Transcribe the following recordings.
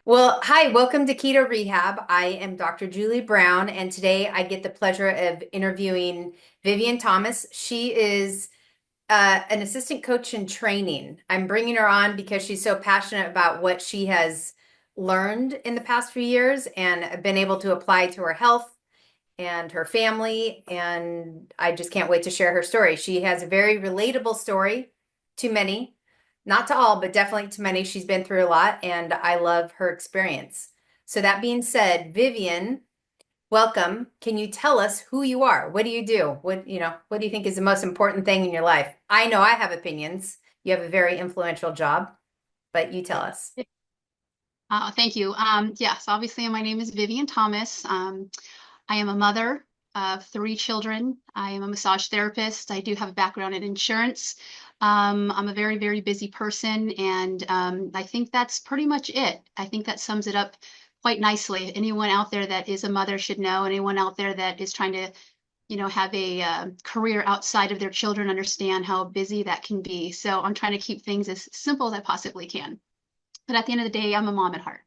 Well, hi, welcome to Keto Rehab. I am Dr. Julie Brown, and today I get the pleasure of interviewing Vivian Thomas. She is an assistant coach in training. I'm bringing her on because she's so passionate about what she has learned in the past few years and been able to apply to her health and her family. And I just can't wait to share her story. She has a very relatable story to many, not to all, but definitely to many. She's been through a lot, and I love her experience. So, that being said, Vivian, welcome. Can you tell us who you are? What do you do? What do you think is the most important thing in your life? I know I have opinions. You have a very influential job, but you tell us. Thank you. Yes, obviously, my name is Vivian Thomas. I am a mother of three children. I am a massage therapist. I do have a background in insurance. I'm a very, very busy person, and I think that's pretty much it. I think that sums it up quite nicely. Anyone out there that is a mother should know. Anyone out there that is trying to, have a career outside of their children understand how busy that can be. So I'm trying to keep things as simple as I possibly can. But at the end of the day, I'm a mom at heart.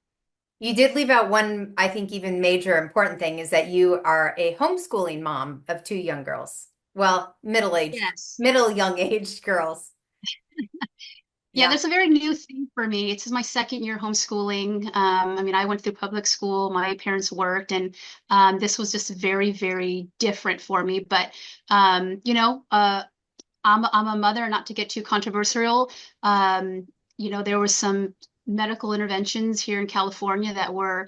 You did leave out one, I think, even major important thing is that you are a homeschooling mom of two young girls. Well, Yes. middle young aged girls. Yeah, Yeah. that's a very new thing for me. It's my second year homeschooling. I mean, I went through public school. My parents worked, and this was just very, very different for me. But I'm a mother, not to get too controversial. There was some medical interventions here in California that were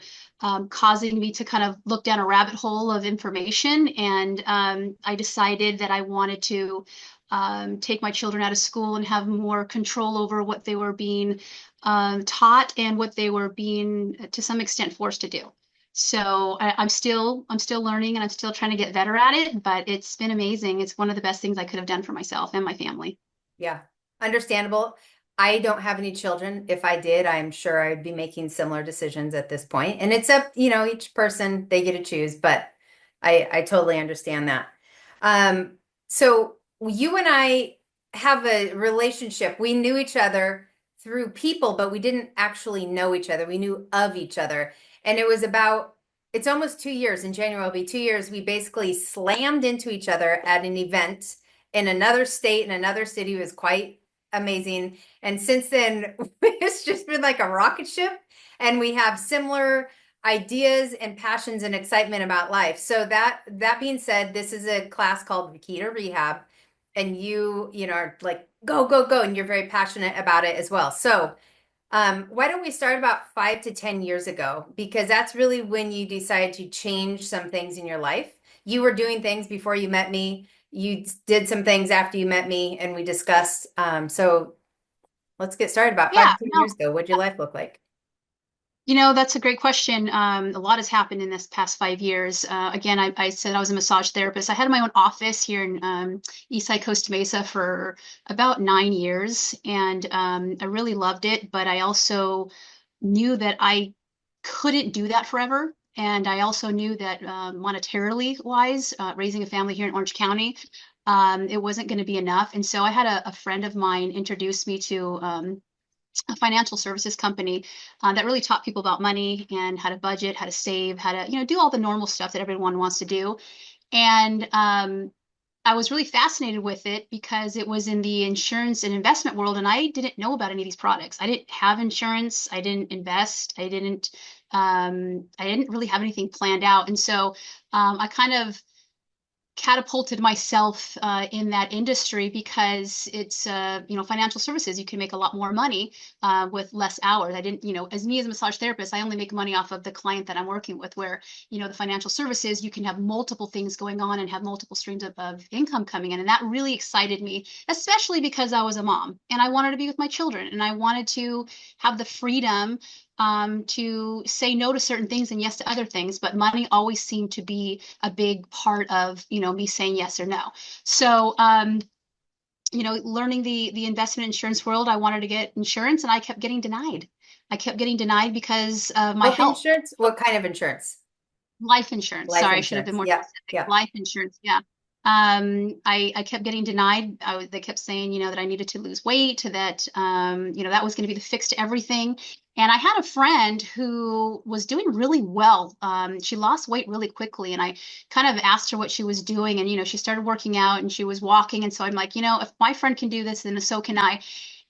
causing me to kind of look down a rabbit hole of information. And I decided that I wanted to take my children out of school and have more control over what they were being taught and what they were being, to some extent, forced to do. So I'm still learning and I'm still trying to get better at it, but it's been amazing. It's one of the best things I could have done for myself and my family. Yeah, understandable. I don't have any children. If I did, I'm sure I'd be making similar decisions at this point. And it's up, each person, they get to choose, but I totally understand that. So you and I have a relationship. We knew each other through people, but we didn't actually know each other. We knew of each other. And it's almost 2 years. In January, it'll be 2 years. We basically slammed into each other at an event in another state, in another city. It was quite amazing. And since then, it's just been like a rocket ship. And we have similar ideas and passions and excitement about life. So that being said, this is a class called Keto Rehab. And you are like, go, go, go. And you're very passionate about it as well. So why don't we start about 5 to 10 years ago? Because that's really when you decided to change some things in your life. You were doing things before you met me. You did some things after you met me, and we discussed. So let's get started. About five Yeah, to ten no, years ago, what'd your life look like? that's a great question. A lot has happened in this past 5 years. Again, I said I was a massage therapist. I had my own office here in Eastside Costa Mesa for about 9 years, and I really loved it. But I also knew that I couldn't do that forever. And I also knew that monetarily wise, raising a family here in Orange County, it wasn't going to be enough. And so I had a friend of mine introduce me to a financial services company that really taught people about money and how to budget, how to save, how to, do all the normal stuff that everyone wants to do. And I was really fascinated with it because it was in the insurance and investment world, and I didn't know about any of these products. I didn't have insurance. I didn't invest. I didn't really have anything planned out. And so I kind of catapulted myself in that industry because it's financial services. You can make a lot more money with less hours. I didn't, as me as a massage therapist, I only make money off of the client that I'm working with. Where the financial services, you can have multiple things going on and have multiple streams of income coming in, and that really excited me, especially because I was a mom and I wanted to be with my children and I wanted to have the freedom to say no to certain things and yes to other things. But money always seemed to be a big part of, me saying yes or no. So, learning the investment insurance world, I wanted to get insurance and I kept getting denied. I kept getting denied because of my Health health. insurance? What kind of insurance? Life insurance. Life Sorry, I should have been insurance. more Yeah, specific. yeah. Life insurance. Yeah. I kept getting denied. They kept saying, that I needed to lose weight, that, that was going to be the fix to everything. And I had a friend who was doing really well. She lost weight really quickly, and I kind of asked her what she was doing. And, she started working out and she was walking. And so I'm like, if my friend can do this, then so can I.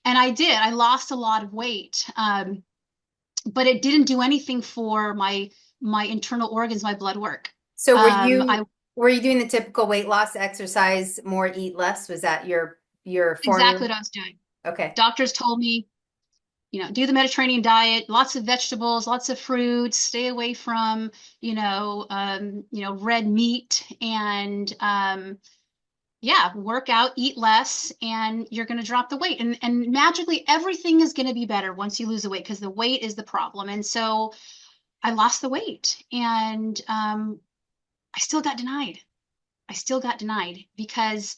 And I did. I lost a lot of weight, but it didn't do anything for my internal organs, my blood work. So I were you doing the typical weight loss exercise, more, eat less? Was that your exactly formula? what I was doing. Okay. Doctors told me, do the Mediterranean diet, lots of vegetables, lots of fruits, stay away from, red meat, and yeah, work out, eat less, and you're going to drop the weight. And magically everything is going to be better once you lose the weight, because the weight is the problem. And so I lost the weight, and I still got denied. I still got denied because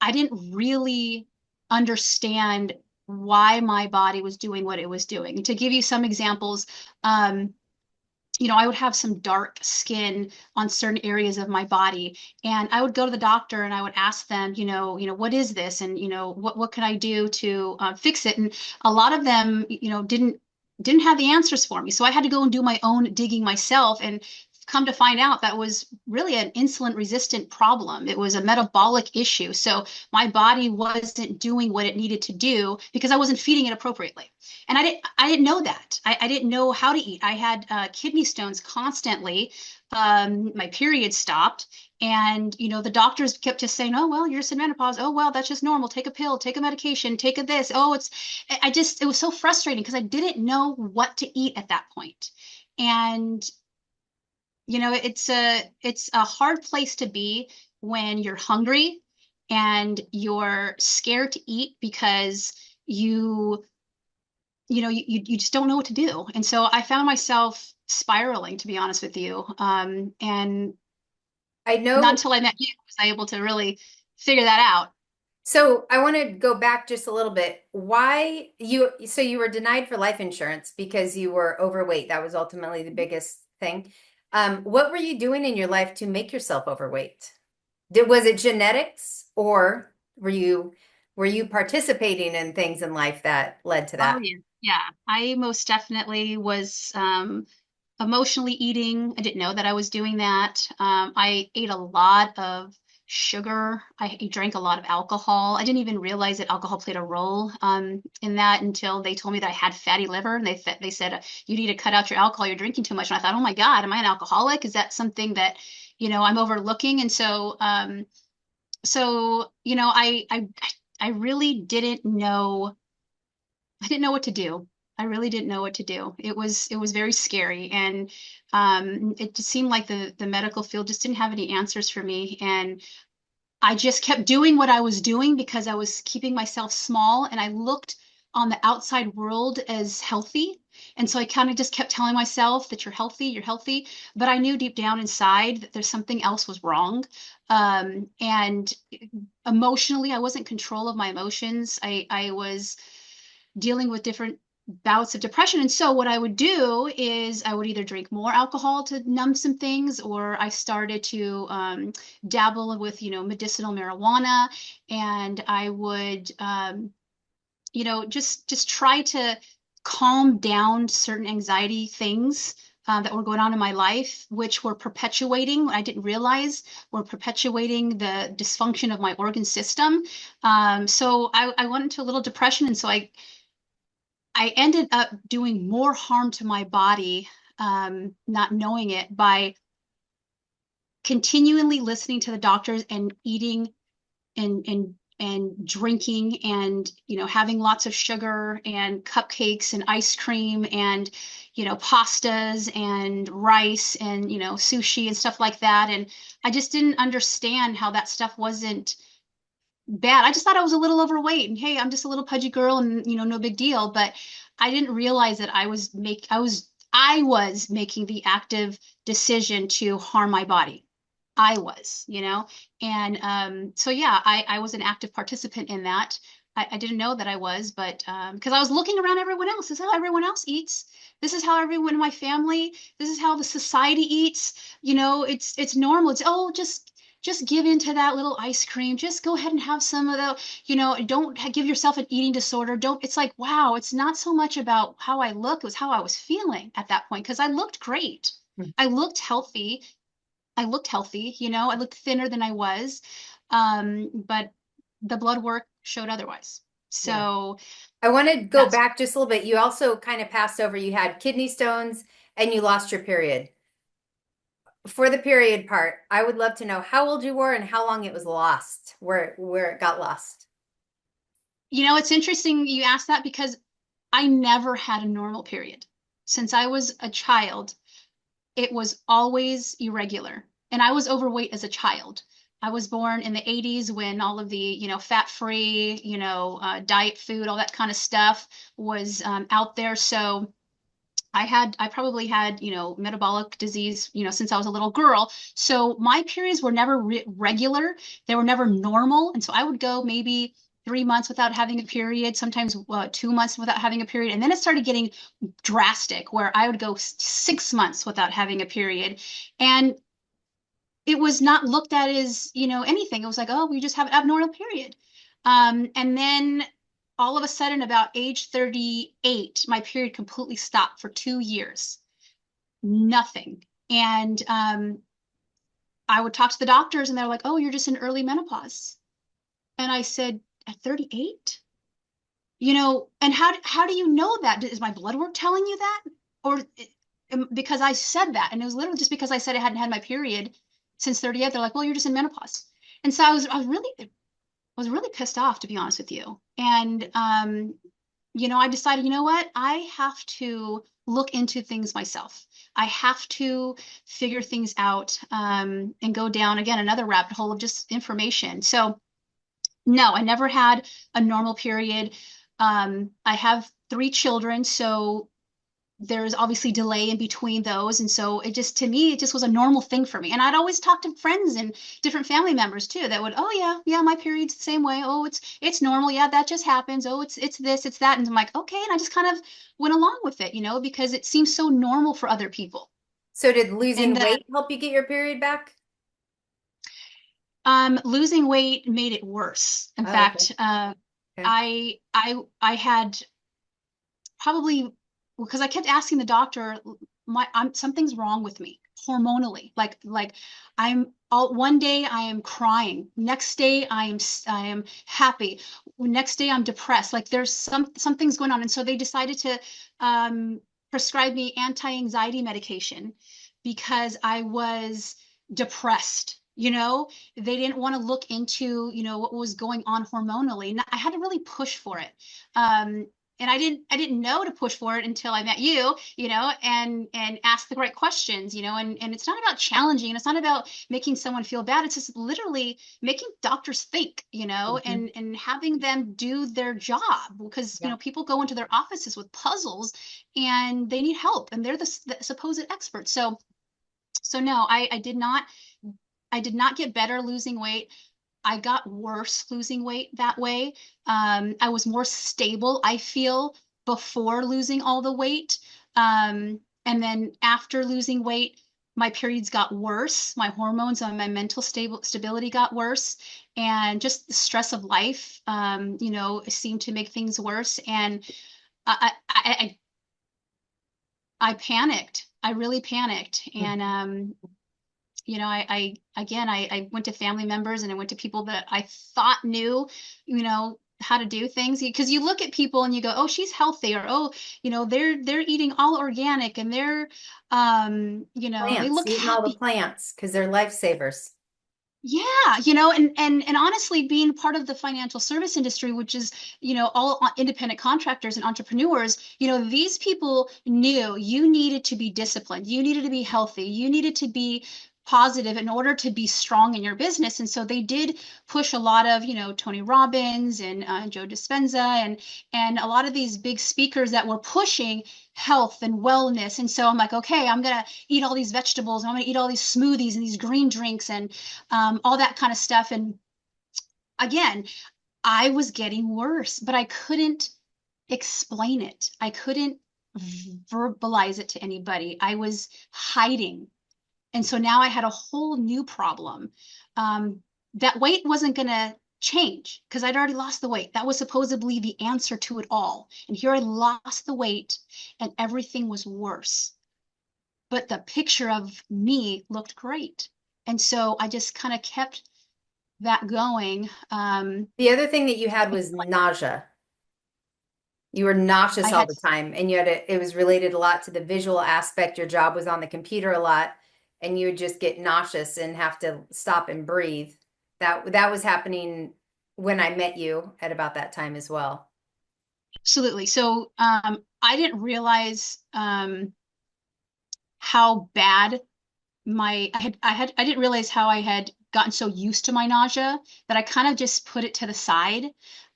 I didn't really understand why my body was doing what it was doing. And to give you some examples, um, I would have some dark skin on certain areas of my body, and I would go to the doctor and I would ask them, what is this, and what can I do to fix it? And a lot of them, didn't have the answers for me, so I had to go and do my own digging myself, and come to find out that was really an insulin resistant problem. It was a metabolic issue. So my body wasn't doing what it needed to do because I wasn't feeding it appropriately. And I didn't know that. I didn't know how to eat. I had kidney stones constantly. My period stopped. And, the doctors kept just saying, oh, well, you're just in menopause. Oh, well, that's just normal. Take a pill, take a medication, take a this. Oh, it was so frustrating because I didn't know what to eat at that point. And it's a hard place to be when you're hungry and you're scared to eat because you just don't know what to do. And so I found myself spiraling, to be honest with you. And I not know. until I met you was I able to really figure that out. So I want to go back just a little bit. So you were denied for life insurance because you were overweight. That was ultimately the biggest thing. What were you doing in your life to make yourself overweight? Was it genetics, or were you participating in things in life that led to Oh that? yeah. Yeah, I most definitely was emotionally eating. I didn't know that I was doing that. I ate a lot of sugar. I drank a lot of alcohol. I didn't even realize that alcohol played a role in that until they told me that I had fatty liver, and they said you need to cut out your alcohol. You're drinking too much. And I thought, oh my God, am I an alcoholic? Is that something that I'm overlooking? And so I really didn't know. I didn't know what to do. I really didn't know what to do. It was very scary, and it just seemed like the medical field just didn't have any answers for me. And I just kept doing what I was doing because I was keeping myself small, and I looked on the outside world as healthy. And so I kind of just kept telling myself that you're healthy. But I knew deep down inside that there's something else was wrong. And emotionally, I wasn't in control of my emotions. I was dealing with different bouts of depression. And so what I would do is I would either drink more alcohol to numb some things, or I started to dabble with, medicinal marijuana, and I would, just try to calm down certain anxiety things that were going on in my life, which were perpetuating, I didn't realize, were perpetuating the dysfunction of my organ system. So I went into a little depression. And so I ended up doing more harm to my body, not knowing it, by continually listening to the doctors and eating and drinking, and having lots of sugar and cupcakes and ice cream and pastas and rice and sushi and stuff like that. And I just didn't understand how that stuff wasn't bad. I just thought I was a little overweight, and hey, I'm just a little pudgy girl, and no big deal. But I didn't realize that I was making the active decision to harm my body. I was. And so yeah, I was an active participant in that. I didn't know that I was, but because I was looking around everyone else. This is how everyone else eats. This is how everyone in my family, this is how the society eats. It's normal. It's, oh, just give into that little ice cream. Just go ahead and have some of the, don't give yourself an eating disorder. Don't, it's like, wow, it's not so much about how I look, it was how I was feeling at that point. Cause I looked great. Mm. I looked healthy. I looked thinner than I was. But the blood work showed otherwise. Yeah. So I want to go that's, back just a little bit. You also kind of passed over, you had kidney stones and you lost your period. For the period part, I would love to know how old you were and how long it was lost, where it got lost. it's interesting you asked that because I never had a normal period. Since I was a child, it was always irregular. And I was overweight as a child. I was born in the 80s when all of the, fat-free, diet food, all that kind of stuff was out there. So I probably had, metabolic disease, since I was a little girl. So my periods were never regular. They were never normal. And so I would go maybe 3 months without having a period, sometimes 2 months without having a period. And then it started getting drastic where I would go 6 months without having a period. And it was not looked at as, anything. It was like, oh, we just have an abnormal period. And then all of a sudden, about age 38, my period completely stopped for 2 years. Nothing. And I would talk to the doctors and they're like, oh, you're just in early menopause. And I said, at 38? And how do you know that? Is my blood work telling you that? Or because I said that, and it was literally just because I said I hadn't had my period since 38, they're like, well, you're just in menopause. And so I was really pissed off, to be honest with you. And I decided, you know what? I have to look into things myself. I have to figure things out, and go down again another rabbit hole of just information. So no, I never had a normal period. I have 3 children, so there's obviously delay in between those. And so to me, it just was a normal thing for me. And I'd always talk to friends and different family members too that would, oh yeah, yeah, my period's the same way. Oh, it's normal. Yeah, that just happens. Oh, it's this, it's that. And I'm like, okay. And I just kind of went along with it, because it seems so normal for other people. So did And losing the weight help you get your period back? losing weight made it worse. In Oh, okay. fact, Okay. I had probably because I kept asking the doctor, something's wrong with me hormonally. Like I'm all one day I am crying, next day I am happy, next day I'm depressed. Like there's something's going on, and so they decided to prescribe me anti-anxiety medication because I was depressed. They didn't want to look into, what was going on hormonally. And I had to really push for it. And I didn't know to push for it until I met you, and ask the right questions, and it's not about challenging, it's not about making someone feel bad. It's just literally making doctors think, Mhm. and having them do their job because, Yeah. people go into their offices with puzzles and they need help and they're the supposed experts. So no, I did not get better losing weight. I got worse losing weight that way. I was more stable, I feel, before losing all the weight. And then after losing weight, my periods got worse. My hormones and my mental stability got worse. And just the stress of life, seemed to make things worse. And I panicked. I really panicked. And Mhm. I went to family members and I went to people that I thought knew, how to do things. Because you look at people and you go, oh, she's healthy, or oh, they're eating all organic and they Plants, look eating all the happy. plants because they're lifesavers. Yeah, and honestly, being part of the financial service industry, which is, all independent contractors and entrepreneurs, these people knew you needed to be disciplined, you needed to be healthy, you needed to be positive in order to be strong in your business. And so they did push a lot of, Tony Robbins and Joe Dispenza and a lot of these big speakers that were pushing health and wellness. And so I'm like, okay, I'm gonna eat all these vegetables, and I'm gonna eat all these smoothies and these green drinks and all that kind of stuff. And again, I was getting worse, but I couldn't explain it. I couldn't verbalize it to anybody. I was hiding. And so now I had a whole new problem. Um, that weight wasn't going to change because I'd already lost the weight. That was supposedly the answer to it all. And here I lost the weight and everything was worse. But the picture of me looked great. And so I just kind of kept that going. The other thing that you had was nausea. You were I nauseous all had the time, and you had it was related a lot to the visual aspect. Your job was on the computer a lot, and you would just get nauseous and have to stop and breathe. That was happening when I met you at about that time as well. absolutely. So I didn't realize how bad I didn't realize how I had gotten so used to my nausea that I kind of just put it to the side.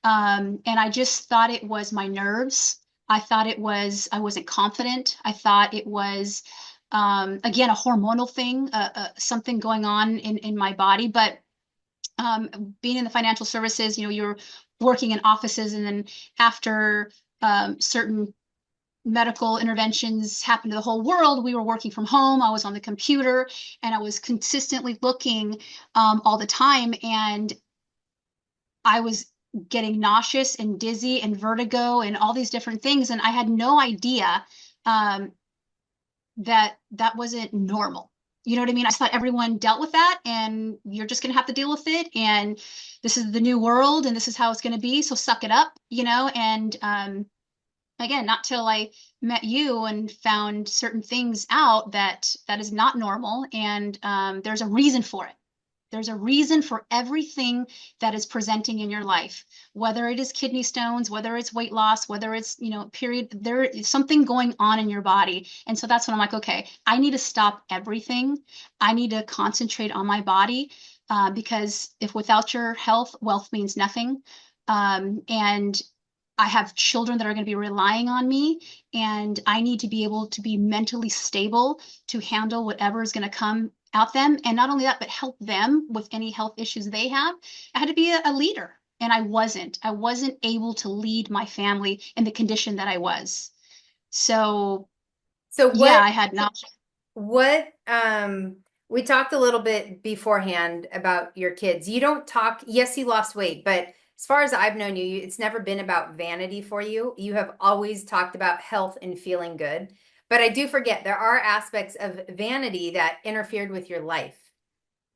And I just thought it was my nerves. I thought it was I wasn't confident. I thought it was again a hormonal thing, something going on in my body. But being in the financial services, you're working in offices, and then after certain medical interventions happened to the whole world. We were working from home. I was on the computer and I was consistently looking all the time. And I was getting nauseous and dizzy and vertigo and all these different things. And I had no idea um, that that wasn't normal. You know what I mean? I just thought everyone dealt with that and you're just going to have to deal with it. And this is the new world and this is how it's going to be. So suck it up, and again, not till I met you and found certain things out that is not normal, and there's a reason for it. There's a reason for everything that is presenting in your life, whether it is kidney stones, whether it's weight loss, whether it's, period, there is something going on in your body. And so that's when I'm like, okay, I need to stop everything. I need to concentrate on my body because if without your health, wealth means nothing. And I have children that are going to be relying on me, and I need to be able to be mentally stable to handle whatever is going to come out them. And not only that, but help them with any health issues they have. I had to be a leader, and I wasn't. I wasn't able to lead my family in the condition that I was. So, So yeah, I had not. what we talked a little bit beforehand about your kids. You don't talk, yes, you lost weight, but as far as I've known you, it's never been about vanity for you. You have always talked about health and feeling good. But I do forget there are aspects of vanity that interfered with your life.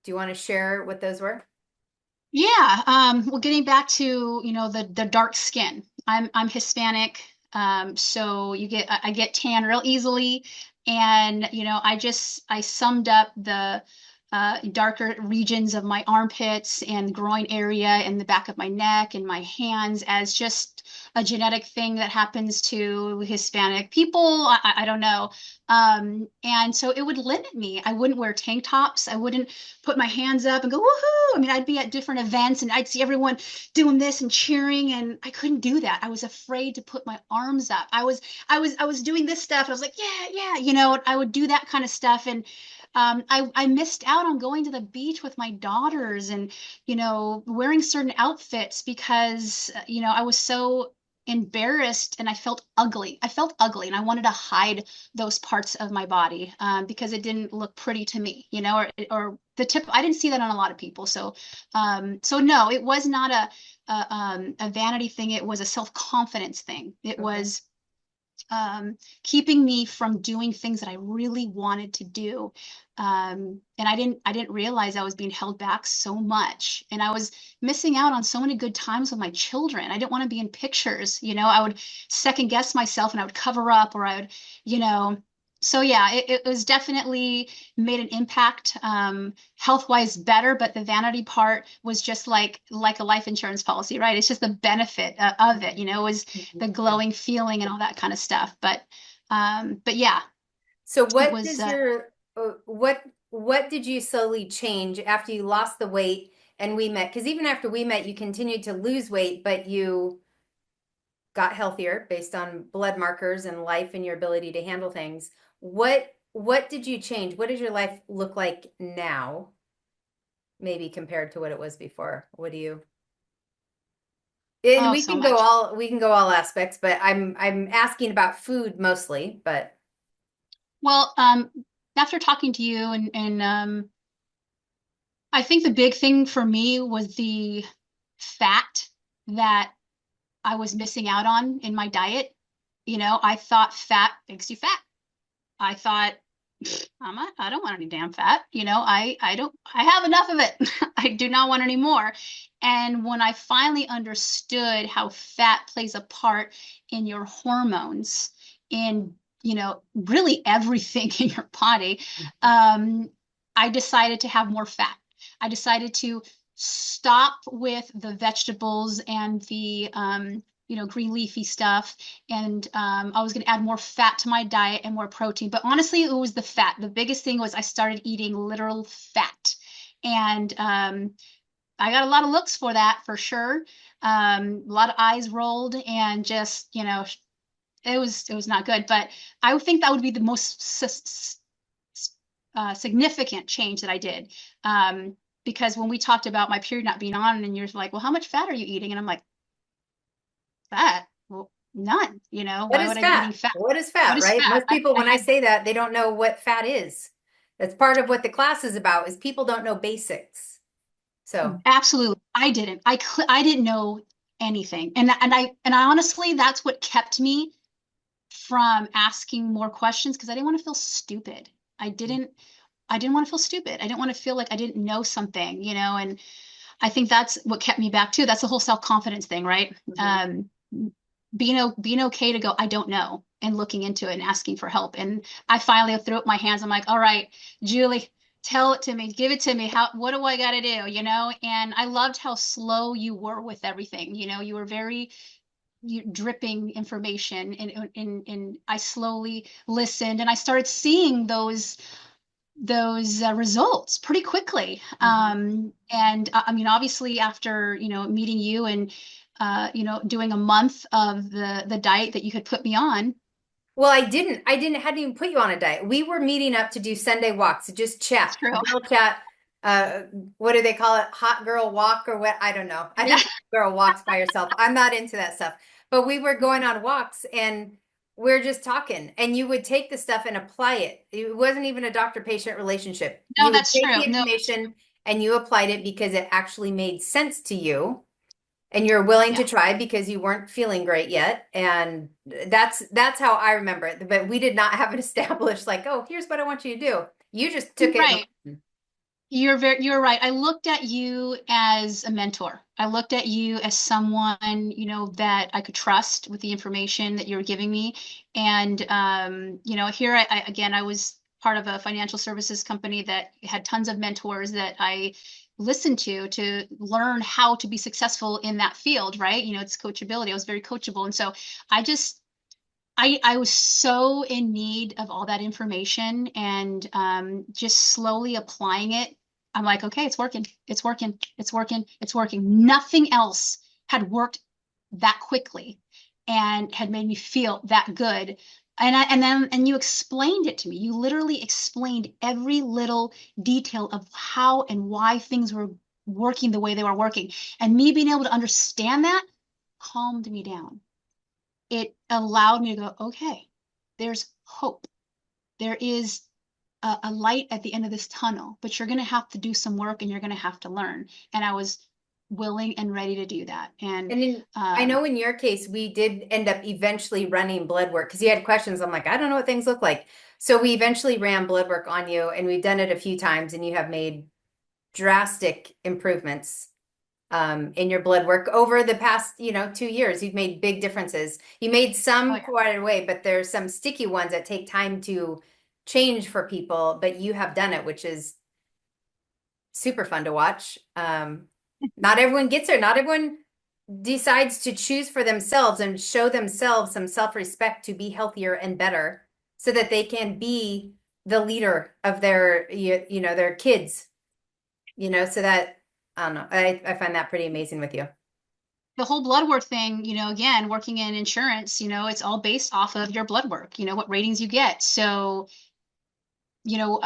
Do you want to share what those were? Yeah, well, getting back to, the dark skin. I'm Hispanic, so I get tan real easily, and I summed up the darker regions of my armpits and groin area and the back of my neck and my hands as just a genetic thing that happens to Hispanic people. I don't know. And so it would limit me. I wouldn't wear tank tops. I wouldn't put my hands up and go, woohoo. I mean, I'd be at different events and I'd see everyone doing this and cheering, and I couldn't do that. I was afraid to put my arms up. I was doing this stuff and I was like, yeah, yeah, I would do that kind of stuff. And I missed out on going to the beach with my daughters and, wearing certain outfits because, I was so embarrassed and I felt ugly. I felt ugly and I wanted to hide those parts of my body because it didn't look pretty to me, or the tip. I didn't see that on a lot of people. So no, it was not a vanity thing. It was a self-confidence thing. It Okay. was keeping me from doing things that I really wanted to do. And I didn't realize I was being held back so much. And I was missing out on so many good times with my children. I didn't want to be in pictures, I would second guess myself and I would cover up or I would, you know, so yeah, it was definitely made an impact, health wise better, but the vanity part was just like a life insurance policy, right? It's just the benefit of it, was the Yeah. glowing feeling and all that kind of stuff. But yeah, So it what was does your what did you slowly change after you lost the weight and we met? Because even after we met, you continued to lose weight, but you got healthier based on blood markers and life and your ability to handle things. What did you change? What does your life look like now, maybe compared to what it was before? What do you and oh we so can go much. all aspects, but I'm asking about food mostly, but Well, after talking to you and I think the big thing for me was the fat that I was missing out on in my diet. I thought fat makes you fat. I thought I don't want any damn fat. I have enough of it. I do not want any more. And when I finally understood how fat plays a part in your hormones, in, really everything in your body, um, I decided to have more fat. I decided to stop with the vegetables and the green leafy stuff. And I was going to add more fat to my diet and more protein. But honestly, it was the fat. The biggest thing was I started eating literal fat. And I got a lot of looks for that for sure. A lot of eyes rolled and just, it was not good. But I would think that would be the most significant change that I did. Because when we talked about my period not being on, and you're like, well, how much fat are you eating? And I'm like, fat? Well, none. What Why is would I be fat? eating fat? What is What fat, is right? fat? Most I, people, I when I had say that, they don't know what fat is. That's part of what the class is about, is people don't know basics. So, absolutely. I didn't. I didn't know anything, and I honestly, that's what kept me from asking more questions because I didn't want to feel stupid. I didn't. I didn't want to feel stupid. I didn't want to feel like I didn't know something, and I think that's what kept me back too. That's the whole self-confidence thing, right? mhm. Being okay to go, I don't know, and looking into it and asking for help. And I finally threw up my hands. I'm like, all right, Julie, tell it to me, give it to me. What do I got to do? And I loved how slow you were with everything. You were very dripping information, and I slowly listened, and I started seeing those results pretty quickly. Mhm. And I mean, obviously, after meeting you and doing a month of the diet that you had put me on. Well, hadn't even put you on a diet. We were meeting up to do Sunday walks, to just That's chat, true. girl chat. Uh, what do they call it? Hot girl walk or what? I don't know. I Yeah, think girl walks by herself. I'm not into that stuff. But we were going on walks and we're just talking. And you would take the stuff and apply it. It wasn't even a doctor-patient relationship. no, You would that's take true. the No, information and you applied it because it actually made sense to you and you're willing to yeah, try because you weren't feeling great yet. And that's how I remember it. But we did not have it established like, oh, here's what I want you to do. You just took it right. and You're right. I looked at you as a mentor. I looked at you as someone, that I could trust with the information that you were giving me. And here again, I was part of a financial services company that had tons of mentors that I listened to learn how to be successful in that field, right? It's coachability. I was very coachable. And so I just I was so in need of all that information and just slowly applying it. I'm like, okay, it's working. It's working. It's working. It's working. Nothing else had worked that quickly and had made me feel that good. And you explained it to me. You literally explained every little detail of how and why things were working the way they were working. And me being able to understand that calmed me down. It allowed me to go, okay, there's hope. There is a light at the end of this tunnel, but you're going to have to do some work and you're going to have to learn. And I was willing and ready to do that. And I um, know in your case, we did end up eventually running blood work because you had questions. I'm like, I don't know what things look like. So we eventually ran blood work on you and we've done it a few times and you have made drastic improvements in your blood work over the past, 2 years. You've made big differences. You made oh some yeah, quite away, but there's some sticky ones that take time to change for people, but you have done it, which is super fun to watch. Not everyone gets there. Not everyone decides to choose for themselves and show themselves some self-respect to be healthier and better so that they can be the leader of their kids, so that I don't know. I find that pretty amazing with you. the whole blood work thing, again, working in insurance, it's all based off of your blood work, what ratings you get. So, you know,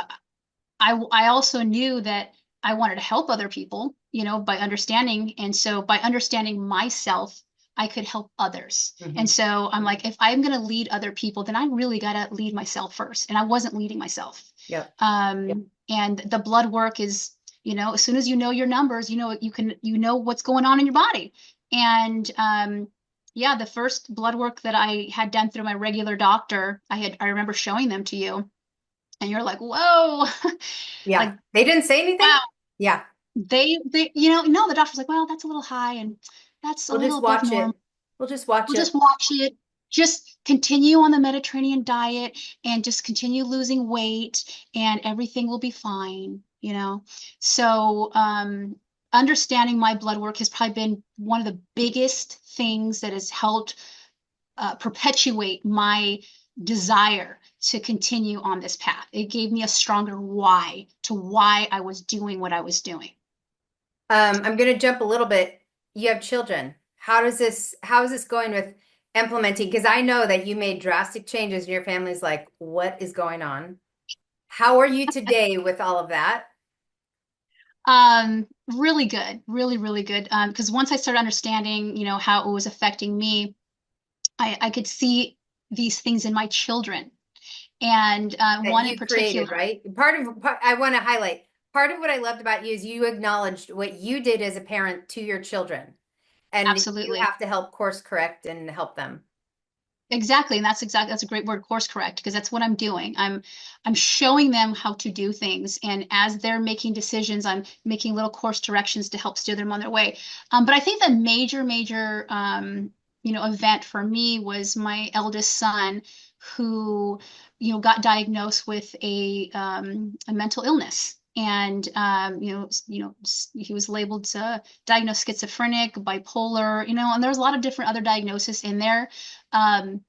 I also knew that I wanted to help other people, by understanding. And so by understanding myself, I could help others. And Mhm. so I'm like, if I'm going to lead other people, then I really got to lead myself first. And I wasn't leading myself. Yep. And the blood work is, as soon as you know your numbers, you know what's going on in your body. And yeah, the first blood work that I had done through my regular doctor, I remember showing them to you, and you're like, whoa, Yeah. like, They didn't say anything? wow. Yeah. No, the doctor's like, well, that's a little high and that's a We'll little just above watch normal. it. We'll just watch We'll just it. watch it. Just continue on the Mediterranean diet and just continue losing weight and everything will be fine. So, understanding my blood work has probably been one of the biggest things that has helped perpetuate my desire to continue on this path. It gave me a stronger why to why I was doing what I was doing. I'm going to jump a little bit. You have children. How is this going with implementing? Because I know that you made drastic changes and your family's like, what is going on? How are you today with all of that? Really good, really, really good. Because once I started understanding, how it was affecting me, I could see these things in my children. And That one in you created, particular, right? I want to highlight part of what I loved about you is you acknowledged what you did as a parent to your children, and you absolutely. have to help course correct and help them. Exactly, and that's a great word, course correct, because that's what I'm doing. I'm showing them how to do things, and as they're making decisions, I'm making little course directions to help steer them on their way. But I think the major event for me was my eldest son, who got diagnosed with a mental illness. And he was labeled diagnosed schizophrenic, bipolar, and there's a lot of different other diagnoses in there. Um,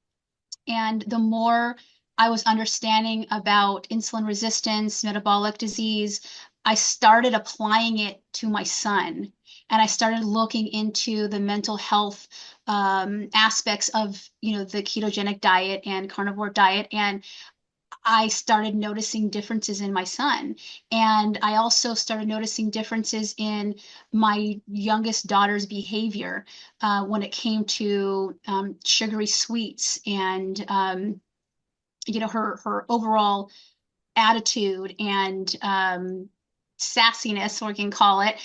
and the more I was understanding about insulin resistance, metabolic disease, I started applying it to my son. And I started looking into the mental health aspects of, the ketogenic diet and carnivore diet. And I started noticing differences in my son. And I also started noticing differences in my youngest daughter's behavior when it came to sugary sweets and, her overall attitude and sassiness, we can call it,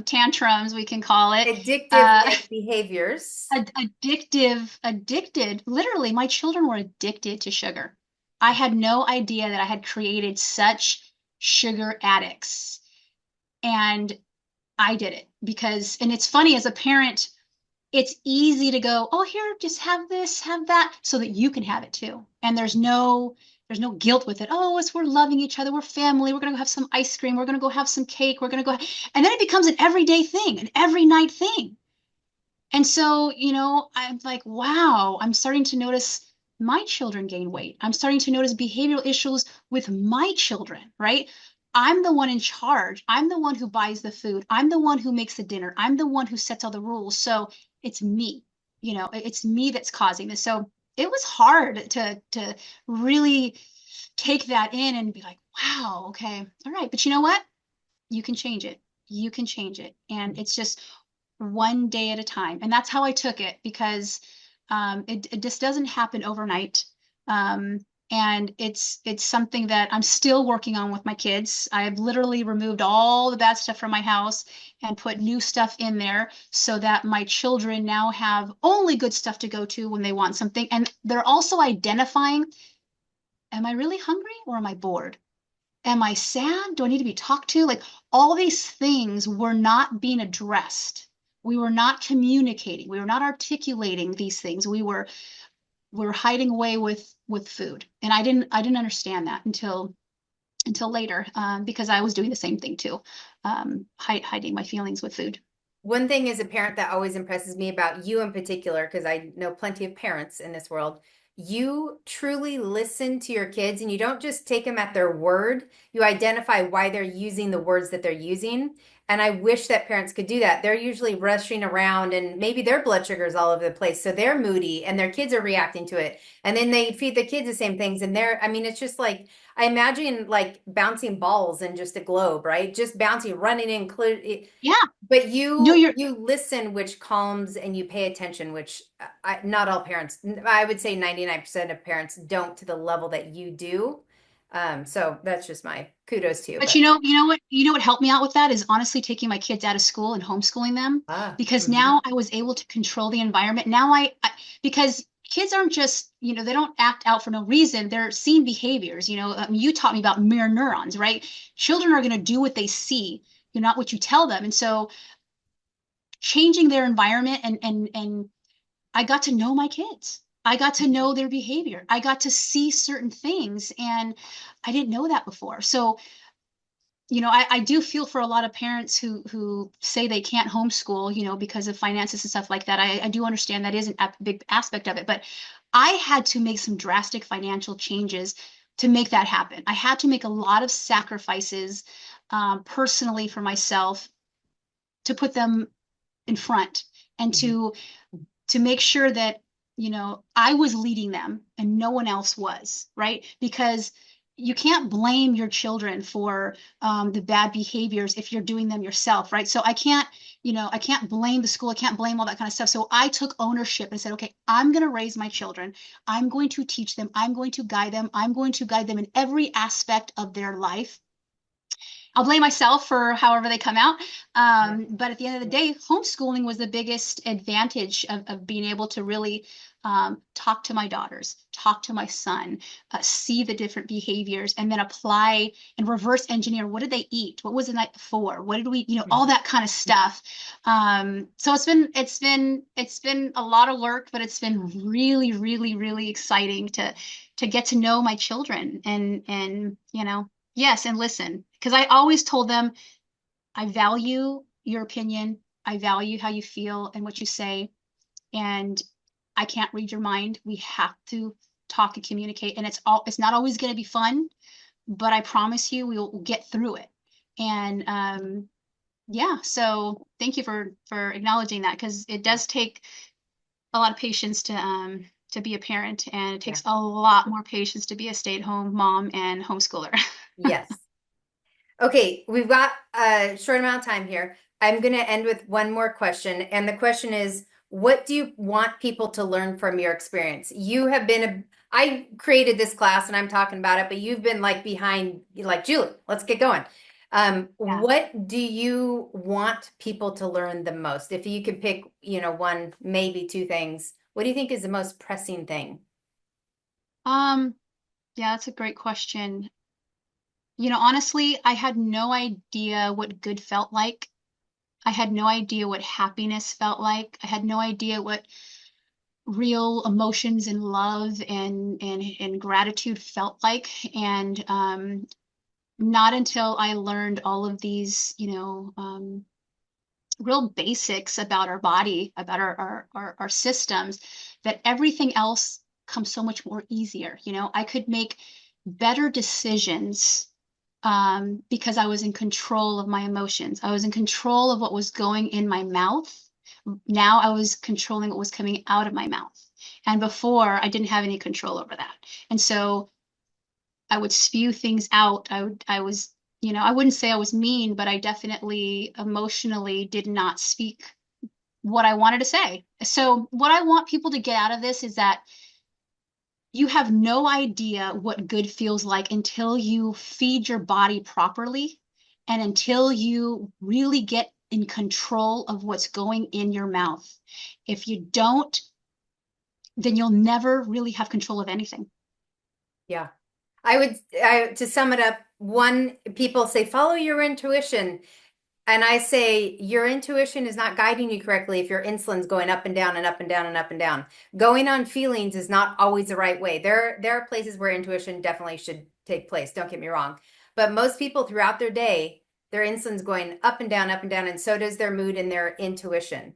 tantrums, we can call it. Addictive Uh, like behaviors. addicted. Literally, my children were addicted to sugar. I had no idea that I had created such sugar addicts. And I did it and it's funny as a parent, it's easy to go, oh, here, just have this, have that, so that you can have it too. And there's no guilt with it. Oh, we're loving each other, we're family, we're gonna go have some ice cream, we're gonna go have some cake, we're gonna go, and then it becomes an everyday thing, an every night thing. And so, I'm like, wow, I'm starting to notice my children gain weight. I'm starting to notice behavioral issues with my children, right? I'm the one in charge. I'm the one who buys the food. I'm the one who makes the dinner. I'm the one who sets all the rules. So it's me, it's me that's causing this. So it was hard to really take that in and be like, wow, okay, all right. But you know what? You can change it. You can change it. And it's just one day at a time. And that's how I took it because it just doesn't happen overnight. And it's something that I'm still working on with my kids. I've literally removed all the bad stuff from my house and put new stuff in there so that my children now have only good stuff to go to when they want something. And they're also identifying, am I really hungry or am I bored? Am I sad? Do I need to be talked to? Like all these things were not being addressed. We were not communicating. We were not articulating these things. We were hiding away with food. And I didn't understand that until later because I was doing the same thing too, hiding my feelings with food. One thing as a parent that always impresses me about you in particular, because I know plenty of parents in this world, you truly listen to your kids and you don't just take them at their word. You identify why they're using the words that they're using. And I wish that parents could do that. They're usually rushing around and maybe their blood sugar is all over the place. So they're moody and their kids are reacting to it. And then they feed the kids the same things. And I mean, it's just like, I imagine like bouncing balls in just a globe, right? Just bouncing, running in, Yeah. but No, you listen, which calms, and you pay attention, which not all parents, I would say 99% of parents don't to the level that you do. So that's just my kudos to you. But But you know what helped me out with that is honestly taking my kids out of school and homeschooling them because mhm. now I was able to control the environment. Now because kids aren't just, they don't act out for no reason. They're seeing behaviors. You taught me about mirror neurons, right? Children are going to do what they see, not what you tell them. And so changing their environment and I got to know my kids. I got to know their behavior. I got to see certain things and I didn't know that before. So I do feel for a lot of parents who say they can't homeschool, because of finances and stuff like that. I do understand that is a big aspect of it, but I had to make some drastic financial changes to make that happen. I had to make a lot of sacrifices personally for myself to put them in front and Mhm. to make sure that I was leading them and no one else was, right? Because you can't blame your children for the bad behaviors if you're doing them yourself, right? So I can't blame the school, I can't blame all that kind of stuff. So I took ownership and said, okay, I'm going to raise my children, I'm going to teach them, I'm going to guide them, I'm going to guide them in every aspect of their life. I'll blame myself for however they come out. Yeah. But at the end of the day, homeschooling was the biggest advantage of being able to really talk to my daughters, talk to my son, see the different behaviors, and then apply and reverse engineer. What did they eat? What was the night before? What did we, all Mhm. that kind of stuff. So it's been a lot of work, but it's been really, really, really exciting to get to know my children and yes, and listen, because I always told them, I value your opinion, I value how you feel and what you say, and I can't read your mind. We have to talk and communicate, and it's not always going to be fun, but I promise you we'll get through it. And yeah, so thank you for acknowledging that because it Yeah. does take a lot of patience to be a parent, and it Yeah. takes a lot more patience to be a stay-at-home mom and homeschooler. Yes. Okay, we've got a short amount of time here. I'm going to end with one more question. And the question is, what do you want people to learn from your experience? You have been I created this class and I'm talking about it, but you've been like behind, like, Julie, let's get going. Yeah. What do you want people to learn the most? If you could pick, one, maybe two things, what do you think is the most pressing thing? Um, yeah, that's a great question. Honestly, I had no idea what good felt like. I had no idea what happiness felt like. I had no idea what real emotions and love and gratitude felt like. And not until I learned all of these, real basics about our body, about our systems, that everything else comes so much more easier. I could make better decisions because I was in control of my emotions. I was in control of what was going in my mouth. Now I was controlling what was coming out of my mouth. And before, I didn't have any control over that. And so I would spew things out. I wouldn't say I was mean, but I definitely emotionally did not speak what I wanted to say. So, what I want people to get out of this is that you have no idea what good feels like until you feed your body properly and until you really get in control of what's going in your mouth. If you don't, then you'll never really have control of anything. Yeah. To sum it up, one, people say, follow your intuition. And I say, your intuition is not guiding you correctly if your insulin's going up and down and up and down and up and down. Going on feelings is not always the right way. There are places where intuition definitely should take place. Don't get me wrong. But most people throughout their day, their insulin's going up and down, and so does their mood and their intuition.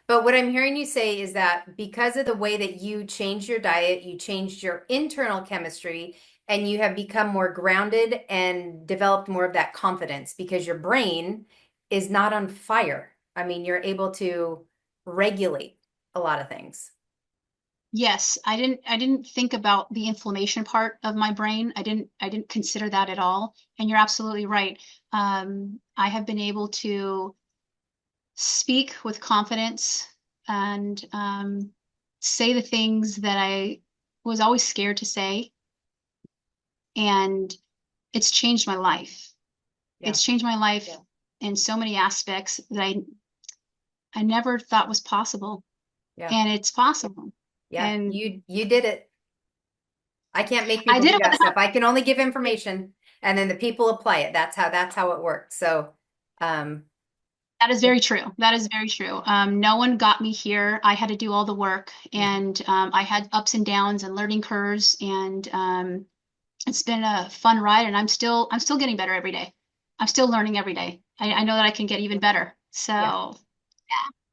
But what I'm hearing you say is that because of the way that you changed your diet, you changed your internal chemistry, and you have become more grounded and developed more of that confidence because your brain is not on fire. I mean, you're able to regulate a lot of things. Yes, I didn't think about the inflammation part of my brain. I didn't consider that at all. And you're absolutely right. I have been able to speak with confidence and say the things that I was always scared to say. and it's changed my life. Yeah. It's changed my life in so many aspects that I never thought was possible, Yeah. and it's possible. Yeah. And You did it. I can't make I people did do it with that stuff. I can only give information and then the people apply it. That's how it works. So, um, that is very true. That is very true. No one got me here. I had to do all the work, and I had ups and downs and learning curves, and it's been a fun ride. And I'm still getting better every day. I'm still learning every day. I know that I can get even better. yeah. So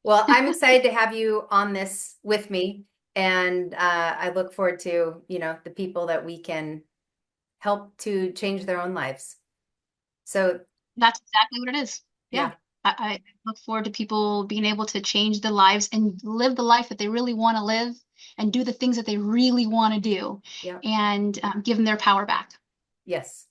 Well, I'm excited to have you on this with me, and I look forward to, the people that we can help to change their own lives. So, that's exactly what it is. Yeah. yeah, I look forward to people being able to change their lives and live the life that they really want to live and do the things that they really want to do yeah, and give them their power back. yes.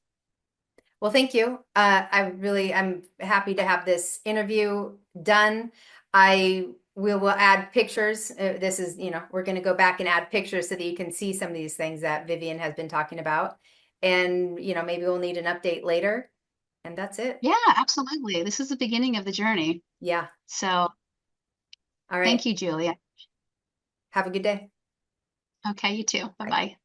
Well, thank you. I'm happy to have this interview done. We will add pictures. This is, we're going to go back and add pictures so that you can see some of these things that Vivian has been talking about. And, maybe we'll need an update later. And that's it. Yeah, absolutely. This is the beginning of the journey. Yeah. So All right. thank you, Julia. Have a good day. Okay, you too. Bye Bye. bye.